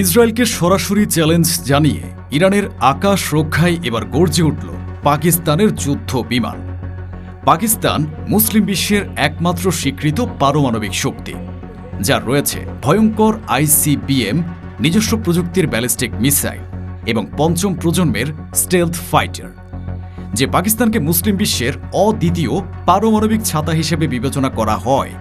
ইসরায়েলকে সরাসরি চ্যালেঞ্জ জানিয়ে ইরানের আকাশ রক্ষায় এবার গর্জে উঠল পাকিস্তানের যুদ্ধ বিমান। পাকিস্তান মুসলিম বিশ্বের একমাত্র স্বীকৃত পারমাণবিক শক্তি, যার রয়েছে ভয়ঙ্কর ICBM, নিজস্ব প্রযুক্তির ব্যালিস্টিক মিসাইল এবং পঞ্চম প্রজন্মের স্টেলথ ফাইটার, যে পাকিস্তানকে মুসলিম বিশ্বের অদ্বিতীয় পারমাণবিক ছাতা হিসেবে বিবেচনা করা হয়।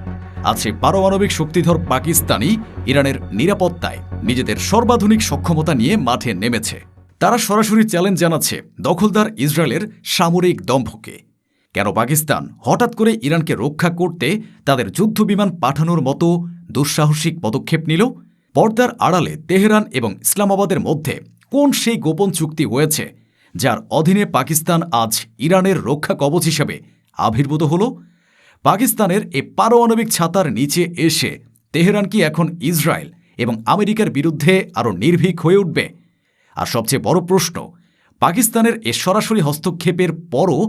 আছে পারমাণবিক শক্তিধর পাকিস্তানি ইরানের নিরাপত্তায় নিজেদের সর্বাধুনিক সক্ষমতা নিয়ে মাঠে নেমেছে। তারা সরাসরি চ্যালেঞ্জ জানাচ্ছে দখলদার ইসরায়েলের সামরিক দম্ভকে। কেন পাকিস্তান হঠাৎ করে ইরানকে রক্ষা করতে তাদের যুদ্ধবিমান পাঠানোর মতো দুঃসাহসিক পদক্ষেপ নিল? পর্দার আড়ালে তেহরান এবং ইসলামাবাদের মধ্যে কোন সেই গোপন চুক্তি হয়েছে যার অধীনে পাকিস্তান আজ ইরানের রক্ষা কবচ হিসেবে আবির্ভূত হল? পাকিস্তানের এ পারমাণবিক ছাতার নিচে এসে তেহরান কি এখন ইসরায়েল এবং আমেরিকার বিরুদ্ধে আরও নির্ভীক হয়ে উঠবে? আর সবচেয়ে বড় প্রশ্ন, পাকিস্তানের এ সরাসরি হস্তক্ষেপের পরও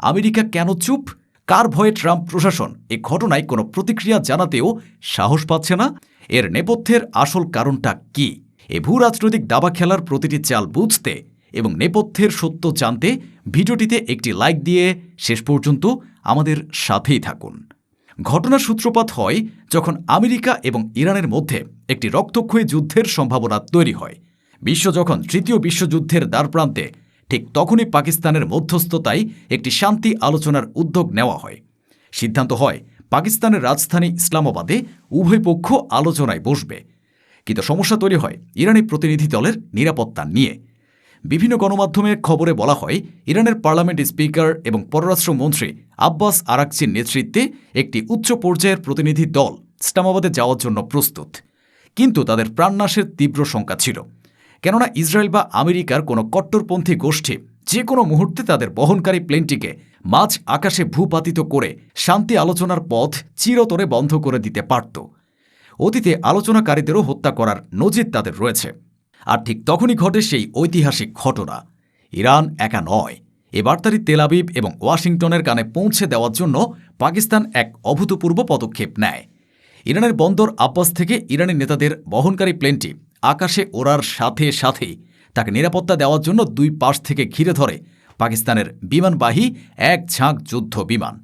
আমেরিকা কেন চুপ? কার ভয়ে ট্রাম্প প্রশাসন এ ঘটনায় কোনো প্রতিক্রিয়া জানাতেও সাহস পাচ্ছে না? এর নেপথ্যের আসল কারণটা কি? এ ভূ রাজনৈতিক দাবা খেলার প্রতিটি চাল বুঝতে এবং নেপথ্যের সত্য জানতে ভিডিওটিতে একটি লাইক দিয়ে শেষ পর্যন্ত আমাদের সাথেই থাকুন। ঘটনার সূত্রপাত হয় যখন আমেরিকা এবং ইরানের মধ্যে একটি রক্তক্ষয়ী যুদ্ধের সম্ভাবনা তৈরি হয়। বিশ্ব যখন তৃতীয় বিশ্বযুদ্ধের দ্বারপ্রান্তে, ঠিক তখনই পাকিস্তানের মধ্যস্থতায় একটি শান্তি আলোচনার উদ্যোগ নেওয়া হয়। সিদ্ধান্ত হয় পাকিস্তানের রাজধানী ইসলামাবাদে উভয় পক্ষ আলোচনায় বসবে। কিন্তু সমস্যা তৈরি হয় ইরানি প্রতিনিধি দলের নিরাপত্তা নিয়ে। বিভিন্ন গণমাধ্যমে খবরে বলা হয় ইরানের পার্লামেন্ট স্পিকার এবং পররাষ্ট্রমন্ত্রী আব্বাস আরাকচির নেতৃত্বে একটি উচ্চ পর্যায়ের প্রতিনিধি দল ইসলামাবাদে যাওয়ার জন্য প্রস্তুত। কিন্তু তাদের প্রাণনাশের তীব্র শঙ্কা ছিল, কেননা ইসরায়েল বা আমেরিকার কোনো কট্টরপন্থী গোষ্ঠী যে কোনো মুহূর্তে তাদের বহনকারী প্লেনটিকে মাঝ আকাশে ভূপাতিত করে শান্তি আলোচনার পথ চিরতরে বন্ধ করে দিতে পারত। অতীতে আলোচনাকারীদেরও হত্যা করার নজির তাদের রয়েছে। আর ঠিক তখনই ঘটে সেই ঐতিহাসিক ঘটনা। ইরান একা নয়, এ বার্তাটি তেল আবিব এবং ওয়াশিংটনের কানে পৌঁছে দেওয়ার জন্য পাকিস্তান এক অভূতপূর্ব পদক্ষেপ নেয়। ইরানের বন্দর আব্বাস থেকে ইরানি নেতাদের বহনকারী প্লেনটি আকাশে ওড়ার সাথে সাথেই তাকে নিরাপত্তা দেওয়ার জন্য দুই পাশ থেকে ঘিরে ধরে পাকিস্তানের বিমানবাহী এক ঝাঁক যুদ্ধ বিমান।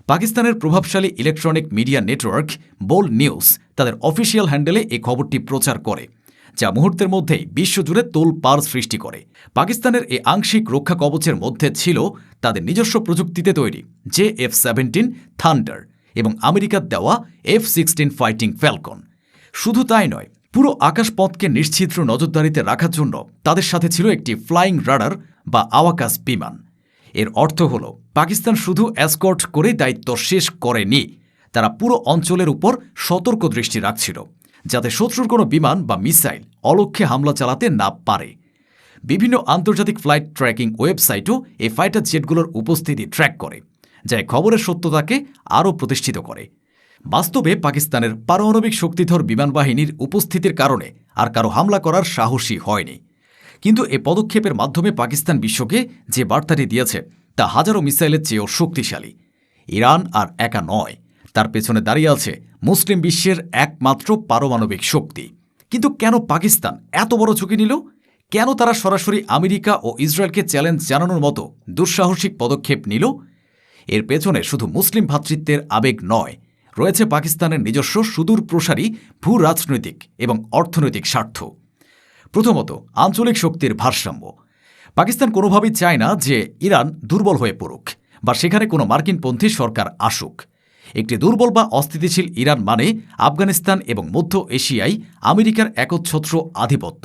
পাকিস্তানের প্রভাবশালী ইলেকট্রনিক মিডিয়া নেটওয়ার্ক বোল নিউজ তাদের অফিসিয়াল হ্যান্ডেলে এই খবরটি প্রচার করে, যা মুহূর্তের মধ্যেই বিশ্বজুড়ে তোলপাড় সৃষ্টি করে। পাকিস্তানের এই আংশিক রক্ষা কবচের মধ্যে ছিল তাদের নিজস্ব প্রযুক্তিতে তৈরি JF-17 থান্ডার এবং আমেরিকার দেওয়া F-16 ফাইটিং ফ্যালকন। শুধু তাই নয়, পুরো আকাশপথকে নিশ্ছিদ্র নজরদারিতে রাখার জন্য তাদের সাথে ছিল একটি ফ্লাইং রাডার বা আওয়াকাশ বিমান। এর অর্থ হল পাকিস্তান শুধু এসকর্ট করেই দায়িত্ব শেষ করেনি, তারা পুরো অঞ্চলের উপর সতর্ক দৃষ্টি রাখছিল, যাতে শত্রুর কোনো বিমান বা মিসাইল অলক্ষ্যে হামলা চালাতে না পারে। বিভিন্ন আন্তর্জাতিক ফ্লাইট ট্র্যাকিং ওয়েবসাইটও এই ফাইটার জেটগুলোর উপস্থিতি ট্র্যাক করে, যা খবরের সত্যতাকে আরও প্রতিষ্ঠিত করে। বাস্তবে পাকিস্তানের পারমাণবিক শক্তিধর বিমান বাহিনীর উপস্থিতির কারণে আর কারো হামলা করার সাহসী হয়নি। কিন্তু এ পদক্ষেপের মাধ্যমে পাকিস্তান বিশ্বকে যে বার্তাটি দিয়েছে তা হাজারো মিসাইলের চেয়েও শক্তিশালী। ইরান আর একা নয়, তার পেছনে দাঁড়িয়ে আছে মুসলিম বিশ্বের একমাত্র পারমাণবিক শক্তি। কিন্তু কেন পাকিস্তান এত বড় ঝুঁকি নিল? কেন তারা সরাসরি আমেরিকা ও ইসরায়েলকে চ্যালেঞ্জ জানানোর মতো দুঃসাহসিক পদক্ষেপ নিল? এর পেছনে শুধু মুসলিম ভ্রাতৃত্বের আবেগ নয়, রয়েছে পাকিস্তানের নিজস্ব সুদূর প্রসারী ভূ রাজনৈতিক এবং অর্থনৈতিক স্বার্থ। প্রথমত, আঞ্চলিক শক্তির ভারসাম্য। পাকিস্তান কোনোভাবেই চায় না যে ইরান দুর্বল হয়ে পড়ুক বা সেখানে কোনো মার্কিনপন্থী সরকার আসুক। একটি দুর্বল বা অস্থিতিশীল ইরান মানে আফগানিস্তান এবং মধ্য এশিয়ায় আমেরিকার একচ্ছত্র আধিপত্য,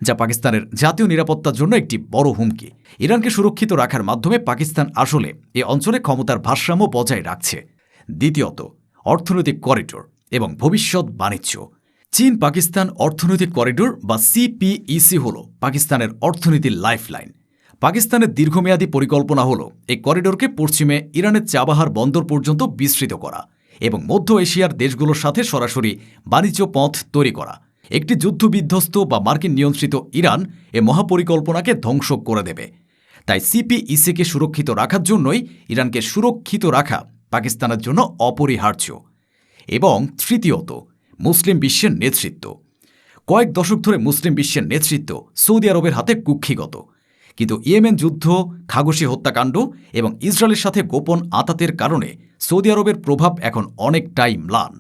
যা পাকিস্তানের জাতীয় নিরাপত্তার জন্য একটি বড় হুমকি। ইরানকে সুরক্ষিত রাখার মাধ্যমে পাকিস্তান আসলে এ অঞ্চলে ক্ষমতার ভারসাম্য বজায় রাখছে। দ্বিতীয়ত, অর্থনৈতিক করিডোর এবং ভবিষ্যৎ বাণিজ্য। চীন পাকিস্তান অর্থনৈতিক করিডোর বা CPEC হল পাকিস্তানের অর্থনীতির লাইফলাইন। পাকিস্তানের দীর্ঘমেয়াদী পরিকল্পনা হল এই করিডোরকে পশ্চিমে ইরানের চাবাহার বন্দর পর্যন্ত বিস্তৃত করা এবং মধ্য এশিয়ার দেশগুলোর সাথে সরাসরি বাণিজ্য পথ তৈরি করা। একটি যুদ্ধবিধ্বস্ত বা মার্কিন নিয়ন্ত্রিত ইরান এ মহাপরিকল্পনাকে ধ্বংস করে দেবে। তাই CPEC-কে সুরক্ষিত রাখার জন্যই ইরানকে সুরক্ষিত রাখা পাকিস্তানের জন্য অপরিহার্য। এবং তৃতীয়ত, মুসলিম বিশ্বের নেতৃত্ব। কয়েক দশক ধরে মুসলিম বিশ্বের নেতৃত্ব সৌদি আরবের হাতে কুক্ষিগত, কিন্তু ইয়েমেন যুদ্ধ, খাগোশি হত্যাকাণ্ড এবং ইসরায়েলের সাথে গোপন আঁতাতের কারণে সৌদি আরবের প্রভাব এখন অনেকটাই ম্লান।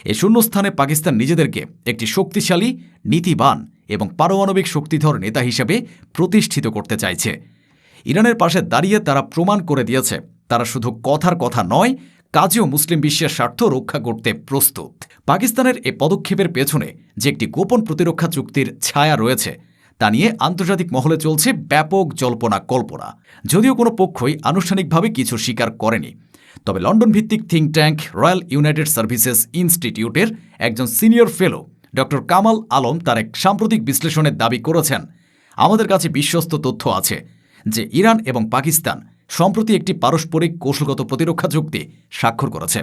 এ শূন্যস্থানে পাকিস্তান নিজেদেরকে একটি শক্তিশালী, নীতিবান এবং পারমাণবিক শক্তিধর নেতা হিসেবে প্রতিষ্ঠিত করতে চাইছে। ইরানের পাশে দাঁড়িয়ে তারা প্রমাণ করে দিয়েছে তারা শুধু কথার কথা নয়, কাজেও মুসলিম বিশ্বের স্বার্থ রক্ষা করতে প্রস্তুত। পাকিস্তানের এ পদক্ষেপের পেছনে যে একটি গোপন প্রতিরক্ষা চুক্তির ছায়া রয়েছে তা নিয়ে আন্তর্জাতিক মহলে চলছে ব্যাপক জল্পনা কল্পনা। যদিও কোনো পক্ষই আনুষ্ঠানিকভাবে কিছু স্বীকার করেনি, তবে লন্ডন ভিত্তিক think tank royal United services ইনস্টিটিউটের একজন সিনিয়র ফেলো ড কামাল আলম তার এক সাম্প্রতিক বিশ্লেষণে দাবি করেছেন, আমাদের কাছে বিশ্বস্ত তথ্য আছে যে ইরান এবং পাকিস্তান সম্প্রতি একটি পারস্পরিক কৌশলগত প্রতিরক্ষা চুক্তি স্বাক্ষর করেছে।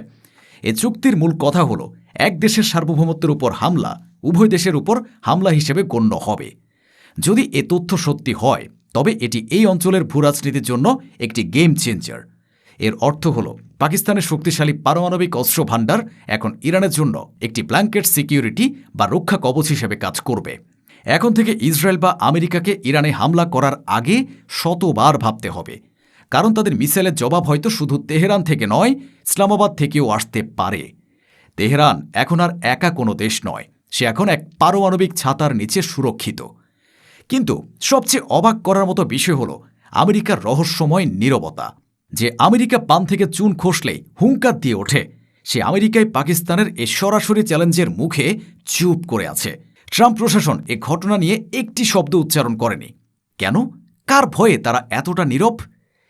এ চুক্তির মূল কথা হল এক দেশের সার্বভৌমত্বের উপর হামলা উভয় দেশের উপর হামলা হিসেবে গণ্য হবে। যদি এ তথ্য সত্যি হয় তবে এটি এই অঞ্চলের ভূরাজনীতির জন্য একটি গেম চেঞ্জার। এর অর্থ হল পাকিস্তানের শক্তিশালী পারমাণবিক অস্ত্র ভাণ্ডার এখন ইরানের জন্য একটি ব্ল্যাঙ্কেট সিকিউরিটি বা রক্ষা কবচ হিসেবে কাজ করবে। এখন থেকে ইসরায়েল বা আমেরিকাকে ইরানে হামলা করার আগে শতবার ভাবতে হবে, কারণ তাদের মিসাইলের জবাব হয়তো শুধু তেহরান থেকে নয়, ইসলামাবাদ থেকেও আসতে পারে। তেহরান এখন আর একা কোনো দেশ নয়, সে এখন এক পারমাণবিক ছাতার নিচে সুরক্ষিত। কিন্তু সবচেয়ে অবাক করার মতো বিষয় হল আমেরিকার রহস্যময় নীরবতা। যে আমেরিকা পান থেকে চুন খসলেই হুঙ্কার দিয়ে ওঠে, সে আমেরিকায় পাকিস্তানের এ সরাসরি চ্যালেঞ্জের মুখে চুপ করে আছে। ট্রাম্প প্রশাসন এ ঘটনা নিয়ে একটি শব্দ উচ্চারণ করেনি। কেন? কার ভয়ে তারা এতটা নীরব?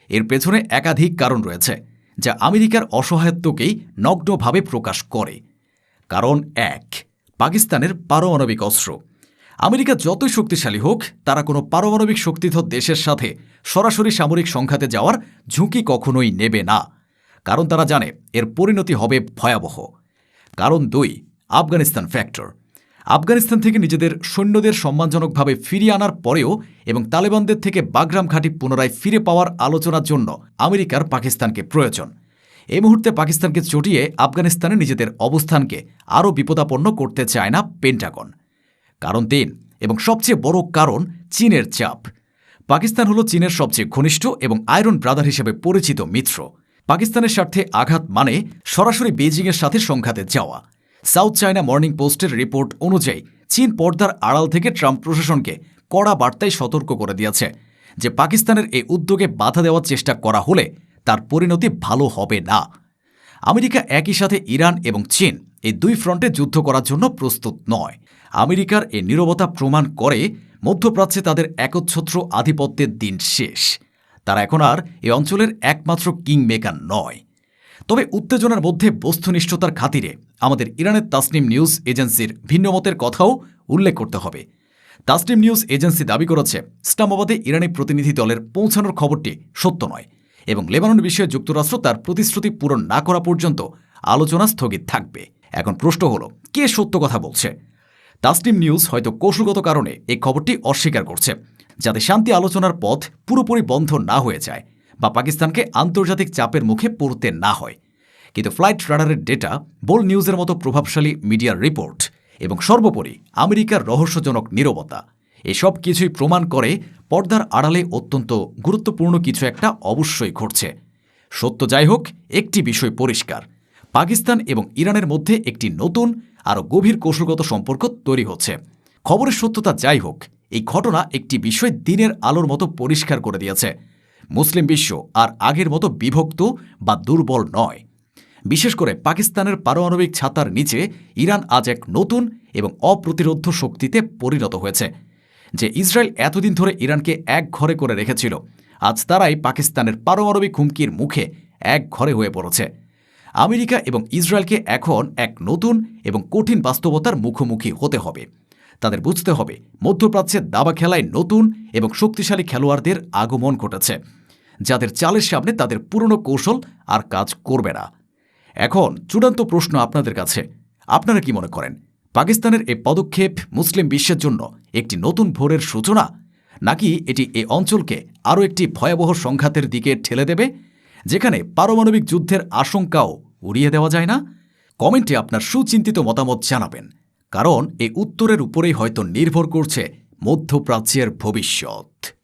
এর পেছনে একাধিক কারণ রয়েছে, যা আমেরিকার অসহায়ত্বকেই নগ্নভাবে প্রকাশ করে। কারণ ১, পাকিস্তানের পারমাণবিক অস্ত্র। আমেরিকা যতই শক্তিশালী হোক, তারা কোনো পারমাণবিক শক্তিধর দেশের সাথে সরাসরি সামরিক সংঘাতে যাওয়ার ঝুঁকি কখনোই নেবে না, কারণ তারা জানে এর পরিণতি হবে ভয়াবহ। কারণ ২, আফগানিস্তান ফ্যাক্টর। আফগানিস্তান থেকে নিজেদের সৈন্যদের সম্মানজনকভাবে ফিরিয়ে আনার পরেও এবং তালেবানদের থেকে বাগরাম ঘাঁটি পুনরায় ফিরে পাওয়ার আলোচনার জন্য আমেরিকার পাকিস্তানকে প্রয়োজন। এই মুহূর্তে পাকিস্তানকে চটিয়ে আফগানিস্তানে নিজেদের অবস্থানকে আরও বিপদাপন্ন করতে চায় না পেন্টাগন। কারণ ৩, এবং সবচেয়ে বড় কারণ, চীনের চাপ। পাকিস্তান হল চীনের সবচেয়ে ঘনিষ্ঠ এবং আয়রন ব্রাদার হিসেবে পরিচিত মিত্র। পাকিস্তানের স্বার্থে আঘাত মানে সরাসরি বেইজিংয়ের সাথে সংঘাতে যাওয়া। সাউথ চায়না মর্নিং পোস্টের রিপোর্ট অনুযায়ী চীন পর্দার আড়াল থেকে ট্রাম্প প্রশাসনকে কড়া বার্তায় সতর্ক করে দিয়েছে যে পাকিস্তানের এই উদ্যোগে বাধা দেওয়ার চেষ্টা করা হলে তার পরিণতি ভালো হবে না। আমেরিকা একই সাথে ইরান এবং চীন এই দুই ফ্রন্টে যুদ্ধ করার জন্য প্রস্তুত নয়। আমেরিকার এই নীরবতা প্রমাণ করে মধ্যপ্রাচ্যে তাদের একচ্ছত্র আধিপত্যের দিন শেষ। তারা এখন আর এই অঞ্চলের একমাত্র কিংমেকার নয়। তবে উত্তেজনার মধ্যে বস্তুনিষ্ঠতার খাতিরে আমাদের ইরানের তাসনিম নিউজ এজেন্সির ভিন্নমতের কথাও উল্লেখ করতে হবে। তাসনিম নিউজ এজেন্সি দাবি করেছে ইসলামাবাদে ইরানি প্রতিনিধি দলের পৌঁছানোর খবরটি সত্য নয় এবং লেবানন বিষয়ে যুক্তরাষ্ট্র তার প্রতিশ্রুতি পূরণ না করা পর্যন্ত আলোচনা স্থগিত থাকবে। এখন প্রশ্ন হল, কে সত্য কথা বলছে? তাসনিম নিউজ হয়তো কৌশলগত কারণে এই খবরটি অস্বীকার করছে, যাতে শান্তি আলোচনার পথ পুরোপুরি বন্ধ না হয়ে যায় বা পাকিস্তানকে আন্তর্জাতিক চাপের মুখে পড়তে না হয়। কিন্তু ফ্লাইট রাডারের ডেটা, বোল নিউজের মতো প্রভাবশালী মিডিয়ার রিপোর্ট এবং সর্বোপরি আমেরিকার রহস্যজনক নীরবতা, এসব কিছুই প্রমাণ করে পর্দার আড়ালে অত্যন্ত গুরুত্বপূর্ণ কিছু একটা অবশ্যই ঘটছে। সত্য যাই হোক, একটি বিষয় পরিষ্কার, পাকিস্তান এবং ইরানের মধ্যে একটি নতুন আরও গভীর কৌশলগত সম্পর্ক তৈরি হচ্ছে। খবরের সত্যতা যাই হোক, এই ঘটনা একটি বিষয় দিনের আলোর মতো পরিষ্কার করে দিয়েছে, মুসলিম বিশ্ব আর আগের মতো বিভক্ত বা দুর্বল নয়। বিশেষ করে পাকিস্তানের পারমাণবিক ছাতার নিচে ইরান আজ এক নতুন এবং অপ্রতিরোধ্য শক্তিতে পরিণত হয়েছে। যে ইসরায়েল এতদিন ধরে ইরানকে এক ঘরে করে রেখেছিল, আজ তারাই পাকিস্তানের পারমাণবিক হুমকির মুখে এক ঘরে হয়ে পড়েছে। আমেরিকা এবং ইসরায়েলকে এখন এক নতুন এবং কঠিন বাস্তবতার মুখোমুখি হতে হবে। তাদের বুঝতে হবে মধ্যপ্রাচ্যের দাবা খেলায় নতুন এবং শক্তিশালী খেলোয়াড়দের আগমন ঘটেছে, যাদের চালের সামনে তাদের পুরনো কৌশল আর কাজ করবে না। এখন চূড়ান্ত প্রশ্ন আপনাদের কাছে, আপনারা কি মনে করেন পাকিস্তানের এই পদক্ষেপ মুসলিম বিশ্বের জন্য একটি নতুন ভোরের সূচনা, নাকি এটি এই অঞ্চলকে আরও একটি ভয়াবহ সংঘাতের দিকে ঠেলে দেবে, যেখানে পারমাণবিক যুদ্ধের আশঙ্কাও উড়িয়ে দেওয়া যায় না? কমেন্টে আপনার সুচিন্তিত মতামত জানাবেন। কারণ এই উত্তরের উপরেই হয়তো নির্ভর করছে মধ্যপ্রাচ্যের ভবিষ্যৎ।